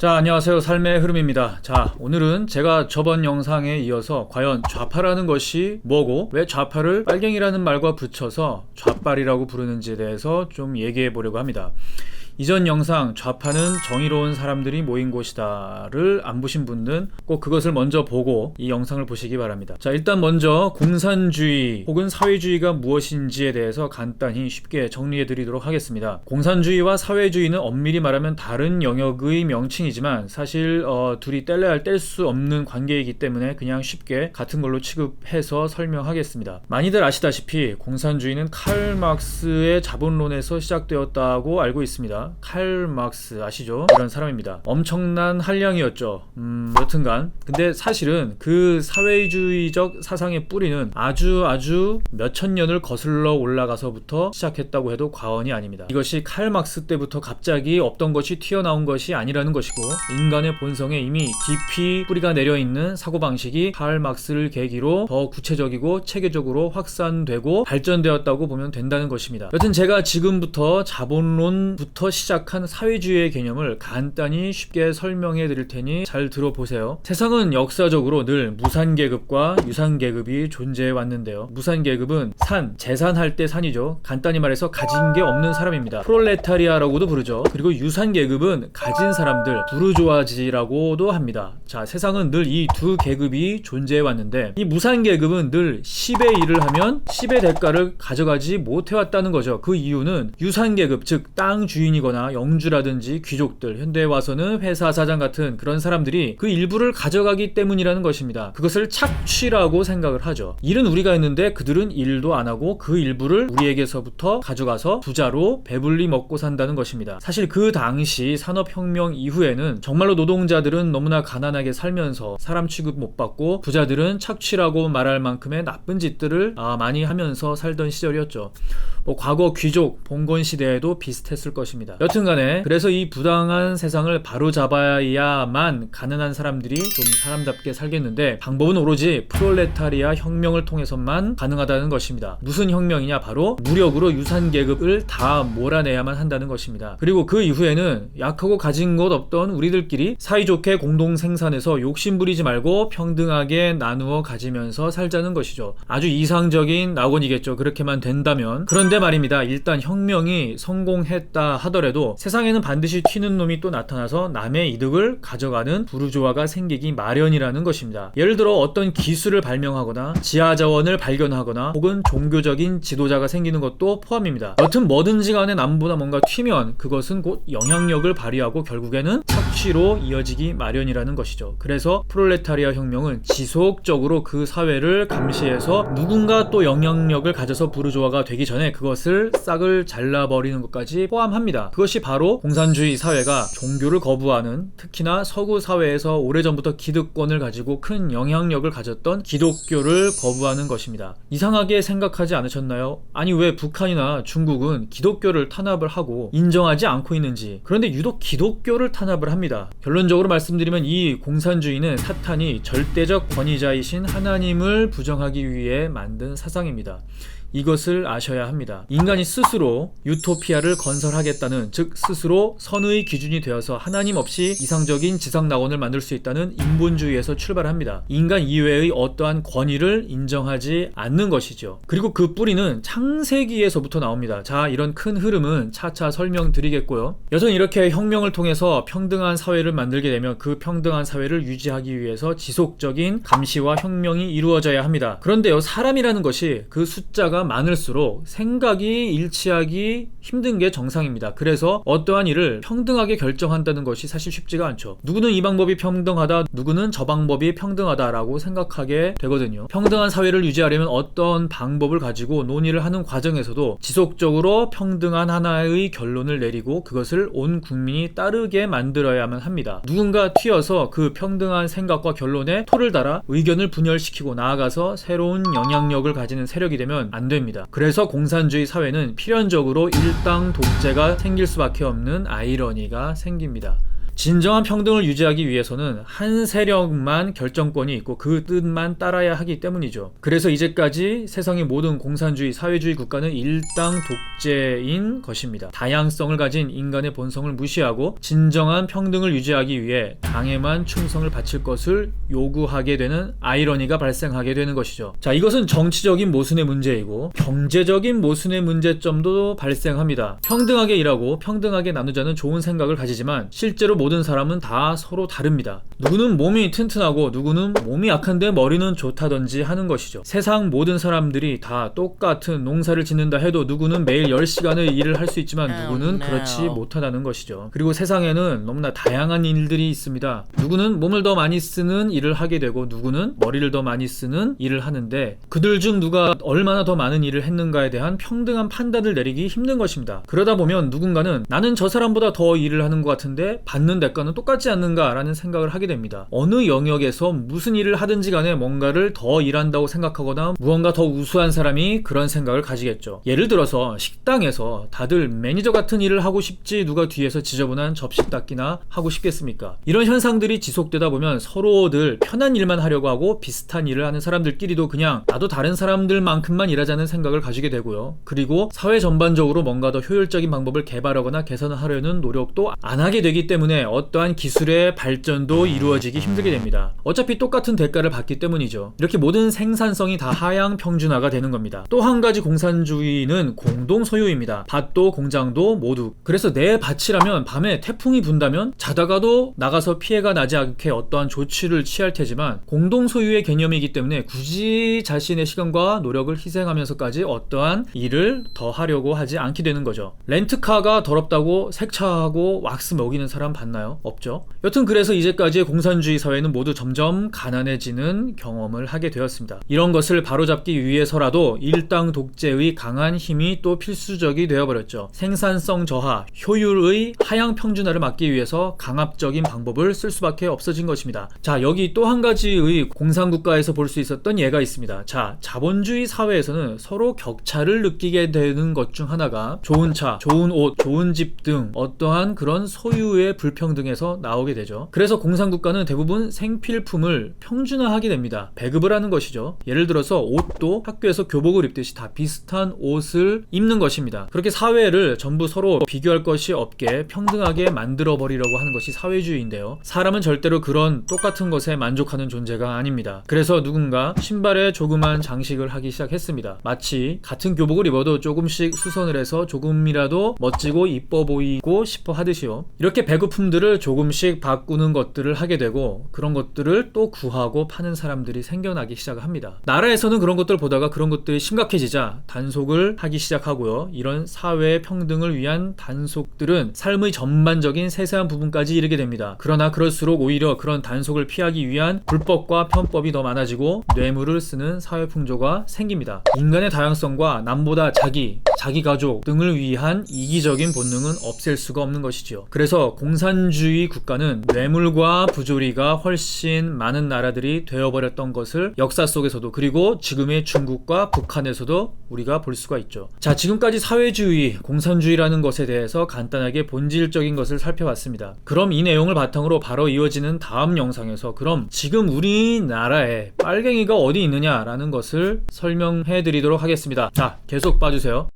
자, 안녕하세요. 삶의 흐름입니다. 자, 오늘은 제가 저번 영상에 이어서 과연 좌파라는 것이 뭐고 왜 좌파를 빨갱이라는 말과 붙여서 좌빨이라고 부르는지에 대해서 좀 얘기해 보려고 합니다. 이전 영상 좌파는 정의로운 사람들이 모인 곳이다를 안 보신 분들은 꼭 그것을 먼저 보고 이 영상을 보시기 바랍니다. 자, 일단 먼저 공산주의 혹은 사회주의가 무엇인지에 대해서 간단히 쉽게 정리해 드리도록 하겠습니다. 공산주의와 사회주의는 엄밀히 말하면 다른 영역의 명칭이지만 사실 둘이 뗄래야 뗄 수 없는 관계이기 때문에 그냥 쉽게 같은 걸로 취급해서 설명하겠습니다. 많이들 아시다시피 공산주의는 칼 막스의 자본론에서 시작되었다고 알고 있습니다. 칼 막스 아시죠? 이런 사람입니다. 엄청난 한량이었죠. 여튼간 근데 사실은 그 사회주의적 사상의 뿌리는 아주 몇천 년을 거슬러 올라가서부터 시작했다고 해도 과언이 아닙니다. 이것이 칼 막스 때부터 갑자기 없던 것이 튀어나온 것이 아니라는 것이고 인간의 본성에 이미 깊이 뿌리가 내려있는 사고방식이 칼 막스를 계기로 더 구체적이고 체계적으로 확산되고 발전되었다고 보면 된다는 것입니다. 여튼 제가 지금부터 자본론부터 시작한 사회주의의 개념을 간단히 쉽게 설명해 드릴 테니 잘 들어보세요. 세상은 역사적으로 늘 무산계급과 유산계급이 존재해 왔는데요. 무산계급은 재산할 때 산이죠. 간단히 말해서 가진 게 없는 사람입니다. 프롤레타리아라고도 부르죠. 그리고 유산계급은 가진 사람들, 부르주아지라고도 합니다. 자, 세상은 늘 이 두 계급이 존재해 왔는데 이 무산계급은 늘 10의 일을 하면 10의 대가를 가져가지 못해왔다는 거죠. 그 이유는 유산계급, 즉 땅 주인이거나 영주라든지 귀족들, 현대에 와서는 회사 사장 같은 그런 사람들이 그 일부를 가져가기 때문이라는 것입니다. 그것을 착취라고 생각을 하죠. 일은 우리가 했는데 그들은 일도 안 하고 그 일부를 우리에게서부터 가져가서 부자로 배불리 먹고 산다는 것입니다. 사실 그 당시 산업혁명 이후에는 정말로 노동자들은 너무나 가난하게 살면서 사람 취급 못 받고 부자들은 착취라고 말할 만큼의 나쁜 짓들을 많이 하면서 살던 시절이었죠. 과거 귀족, 봉건 시대에도 비슷했을 것입니다. 여튼간에 그래서 이 부당한 세상을 바로잡아야만 가난한 사람들이 좀 사람답게 살겠는데 방법은 오로지 프롤레타리아 혁명을 통해서만 가능하다는 것입니다. 무슨 혁명이냐? 바로 무력으로 유산계급을 다 몰아내야만 한다는 것입니다. 그리고 그 이후에는 약하고 가진 것 없던 우리들끼리 사이좋게 공동생산해서 욕심부리지 말고 평등하게 나누어 가지면서 살자는 것이죠. 아주 이상적인 낙원이겠죠. 그렇게만 된다면. 그런데 말입니다. 일단 혁명이 성공했다 하더라도 세상에는 반드시 튀는 놈이 또 나타나서 남의 이득을 가져가는 부르주아가 생기기 마련이라는 것입니다. 예를 들어 어떤 기술을 발명하거나 지하자원을 발견하거나 혹은 종교적인 지도자가 생기는 것도 포함입니다. 여튼 뭐든지 간에 남보다 뭔가 튀면 그것은 곧 영향력을 발휘하고 결국에는 착취로 이어지기 마련이라는 것이죠. 그래서 프롤레타리아 혁명은 지속적으로 그 사회를 감시해서 누군가 또 영향력을 가져서 부르주아가 되기 전에 그것을 싹을 잘라버리는 것까지 포함합니다. 그것이 바로 공산주의 사회가 종교를 거부하는, 특히나 서구 사회에서 오래전부터 기득권을 가지고 큰 영향력을 가졌던 기독교를 거부하는 것입니다. 이상하게 생각하지 않으셨나요? 아니 왜 북한이나 중국은 기독교를 탄압을 하고 인정하지 않고 있는지. 그런데 유독 기독교를 탄압을 합니다. 결론적으로 말씀드리면 이 공산주의는 사탄이 절대적 권위자이신 하나님을 부정하기 위해 만든 사상입니다. 이것을 아셔야 합니다. 인간이 스스로 유토피아를 건설하겠다는, 즉 스스로 선의 기준이 되어서 하나님 없이 이상적인 지상낙원을 만들 수 있다는 인본주의에서 출발합니다. 인간 이외의 어떠한 권위를 인정하지 않는 것이죠. 그리고 그 뿌리는 창세기에서부터 나옵니다. 자, 이런 큰 흐름은 차차 설명드리겠고요. 여튼 이렇게 혁명을 통해서 평등한 사회를 만들게 되면 그 평등한 사회를 유지하기 위해서 지속적인 감시와 혁명이 이루어져야 합니다. 그런데요, 사람이라는 것이 그 숫자가 많을수록 생각이 일치하기 힘든 게 정상입니다. 그래서 어떠한 일을 평등하게 결정한다는 것이 사실 쉽지가 않죠. 누구는 이 방법이 평등하다, 누구는 저 방법이 평등하다라고 생각하게 되거든요. 평등한 사회를 유지하려면 어떤 방법을 가지고 논의를 하는 과정에서도 지속적으로 평등한 하나의 결론을 내리고 그것을 온 국민이 따르게 만들어야만 합니다. 누군가 튀어서 그 평등한 생각과 결론에 토를 달아 의견을 분열시키고 나아가서 새로운 영향력을 가지는 세력이 되면 안 됩니다. 그래서 공산주의 사회는 필연적으로 일당 독재가 생길 수밖에 없는 아이러니가 생깁니다. 진정한 평등을 유지하기 위해서는 한 세력만 결정권이 있고 그 뜻만 따라야 하기 때문이죠. 그래서 이제까지 세상의 모든 공산주의, 사회주의 국가는 일당 독재인 것입니다. 다양성을 가진 인간의 본성을 무시하고 진정한 평등을 유지하기 위해 당에만 충성을 바칠 것을 요구하게 되는 아이러니가 발생하게 되는 것이죠. 자, 이것은 정치적인 모순의 문제이고 경제적인 모순의 문제점도 발생합니다. 평등하게 일하고 평등하게 나누자는 좋은 생각을 가지지만 실제로 모든 사람은 다 서로 다릅니다. 누구는 몸이 튼튼하고 누구는 몸이 약한데 머리는 좋다든지 하는 것이죠. 세상 모든 사람들이 다 똑같은 농사를 짓는다 해도 누구는 매일 10시간을 일을 할 수 있지만 누구는 그렇지 못하다는 것이죠. 그리고 세상에는 너무나 다양한 일들이 있습니다. 누구는 몸을 더 많이 쓰는 일을 하게 되고 누구는 머리를 더 많이 쓰는 일을 하는데 그들 중 누가 얼마나 더 많은 일을 했는가에 대한 평등한 판단을 내리기 힘든 것입니다. 그러다 보면 누군가는 나는 저 사람보다 더 일을 하는 것 같은데 받는 대가는 똑같지 않는가 라는 생각을 하게 됩니다. 어느 영역에서 무슨 일을 하든지 간에 뭔가를 더 일한다고 생각하거나 무언가 더 우수한 사람이 그런 생각을 가지겠죠. 예를 들어서 식당에서 다들 매니저 같은 일을 하고 싶지 누가 뒤에서 지저분한 접시 닦기나 하고 싶겠습니까? 이런 현상들이 지속되다 보면 서로들 편한 일만 하려고 하고 비슷한 일을 하는 사람들끼리도 그냥 나도 다른 사람들만큼만 일하자는 생각을 가지게 되고요. 그리고 사회 전반적으로 뭔가 더 효율적인 방법을 개발하거나 개선하려는 노력도 안 하게 되기 때문에 어떠한 기술의 발전도 이루어지기 힘들게 됩니다. 어차피 똑같은 대가를 받기 때문이죠. 이렇게 모든 생산성이 다 하향 평준화가 되는 겁니다. 또 한 가지 공산주의는 공동 소유입니다. 밭도 공장도 모두. 그래서 내 밭이라면 밤에 태풍이 분다면 자다가도 나가서 피해가 나지 않게 어떠한 조치를 취할 테지만 공동 소유의 개념이기 때문에 굳이 자신의 시간과 노력을 희생하면서까지 어떠한 일을 더 하려고 하지 않게 되는 거죠. 렌트카가 더럽다고 세차하고 왁스 먹이는 사람 봤나요? 없죠. 여튼 그래서 이제까지의 공산주의 사회는 모두 점점 가난해지는 경험을 하게 되었습니다. 이런 것을 바로잡기 위해서라도 일당 독재의 강한 힘이 또 필수적이 되어버렸죠. 생산성 저하, 효율의 하향 평준화를 막기 위해서 강압적인 방법을 쓸 수밖에 없어진 것입니다. 자, 여기 또 한 가지의 공산국가에서 볼 수 있었던 예가 있습니다. 자, 자본주의 사회에서는 서로 격차를 느끼게 되는 것 중 하나가 좋은 차, 좋은 옷, 좋은 집 등 어떠한 그런 소유의 불평등에서 나오게 되죠. 그래서 공산국가는 대부분 생필품을 평준화하게 됩니다. 배급을 하는 것이죠. 예를 들어서 옷도 학교에서 교복을 입듯이 다 비슷한 옷을 입는 것입니다. 그렇게 사회를 전부 서로 비교할 것이 없게 평등하게 만들어 버리려고 하는 것이 사회주의인데요. 사람은 절대로 그런 똑같은 것에 만족하는 존재가 아닙니다. 그래서 누군가 신발에 조그만 장식을 하기 시작했습니다. 마치 같은 교복을 입어도 조금씩 수선을 해서 조금이라도 멋지고 이뻐 보이고 싶어 하듯이요. 이렇게 배급품들을 조금씩 바꾸는 것들을 하게 되고 그런 것들을 또 구하고 파는 사람들이 생겨나기 시작합니다. 나라에서는 그런 것들 보다가 그런 것들이 심각해지자 단속을 하기 시작하고요. 이런 사회 평등을 위한 단속들은 삶의 전반적인 세세한 부분까지 이르게 됩니다. 그러나 그럴수록 오히려 그런 단속을 피하기 위한 불법과 편법이 더 많아지고 뇌물을 쓰는 사회 풍조가 생깁니다. 인간의 다양성과 남보다 자기 가족 등을 위한 이기적인 본능은 없앨 수가 없는 것이죠. 그래서 공산주의 국가는 뇌물과 부조리가 훨씬 많은 나라들이 되어버렸던 것을 역사 속에서도 그리고 지금의 중국과 북한에서도 우리가 볼 수가 있죠. 자, 지금까지 사회주의, 공산주의라는 것에 대해서 간단하게 본질적인 것을 살펴봤습니다. 그럼 이 내용을 바탕으로 바로 이어지는 다음 영상에서 그럼 지금 우리나라에 빨갱이가 어디 있느냐라는 것을 설명해 드리도록 하겠습니다. 자, 계속 봐주세요.